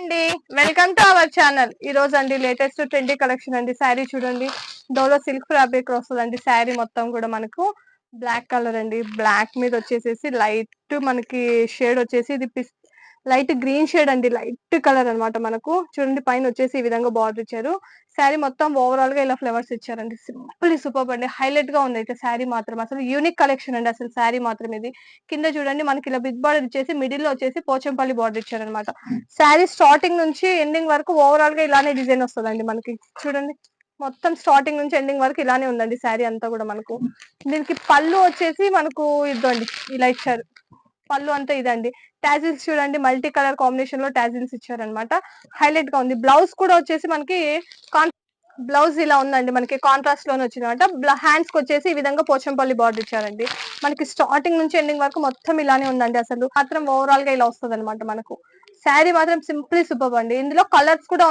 అండి, welcome to our channel. ఈ రోజు అండి లేటెస్ట్ ట్రెండీ కలెక్షన్ అండి. శారీ చూడండి, డోలో సిల్క్ ఫ్యాబ్రిక్ వస్తుందండి. శారీ మొత్తం కూడా మనకు బ్లాక్ కలర్ అండి. బ్లాక్ మీద వచ్చేసేసి లైట్ మనకి షేడ్ వచ్చేసి ఇది లైట్ గ్రీన్ షేడ్ అండి. లైట్ కలర్ అన్నమాట. మనకు చూడండి పైన వచ్చేసి ఈ విధంగా బార్డర్ ఇచ్చారు. శారీ మొత్తం ఓవరాల్ గా ఇలా ఫ్లవర్స్ ఇచ్చారండి. సింపుల్ సూపర్ అండి. హైలైట్ గా ఉంది అయితే శారీ మాత్రం. అసలు యూనిక్ కలెక్షన్ అండి. అసలు శారీ మాత్రం ఇది. కింద చూడండి మనకి ఇలా బిగ్ బార్డర్ ఇచ్చేసి మిడిల్ లో వచ్చేసి పోచంపల్లి బార్డర్ ఇచ్చారనమాట. శారీ స్టార్టింగ్ నుంచి ఎండింగ్ వరకు ఓవరాల్ గా ఇలానే డిజైన్ వస్తుందండి మనకి. చూడండి మొత్తం స్టార్టింగ్ నుంచి ఎండింగ్ వరకు ఇలానే ఉందండి శారీ అంతా కూడా మనకు. దీనికి పళ్ళు వచ్చేసి మనకు ఇద్దండి ఇలా ఇచ్చారు. పళ్ళు అంతా ఇదండి. టాజిల్స్ చూడండి, మల్టీ కలర్ కాంబినేషన్ లో టాజిల్స్ ఇచ్చారనమాట. హైలైట్ గా ఉంది. బ్లౌజ్ కూడా వచ్చేసి మనకి బ్లౌజ్ ఇలా ఉందండి. మనకి కాంట్రాస్ట్ లోనే వచ్చిందన్నమాట. హ్యాండ్స్ కి వచ్చేసి ఈ విధంగా పోచంపల్లి బార్డర్ ఇచ్చారండి. మనకి స్టార్టింగ్ నుంచి ఎండింగ్ వరకు మొత్తం ఇలానే ఉందండి. అసలు మాత్రం ఓవరాల్ గా ఇలా వస్తుంది అనమాట మనకు. శారీ మాత్రం సింపుల్ సూపర్ అండి. ఇందులో కలర్స్ కూడా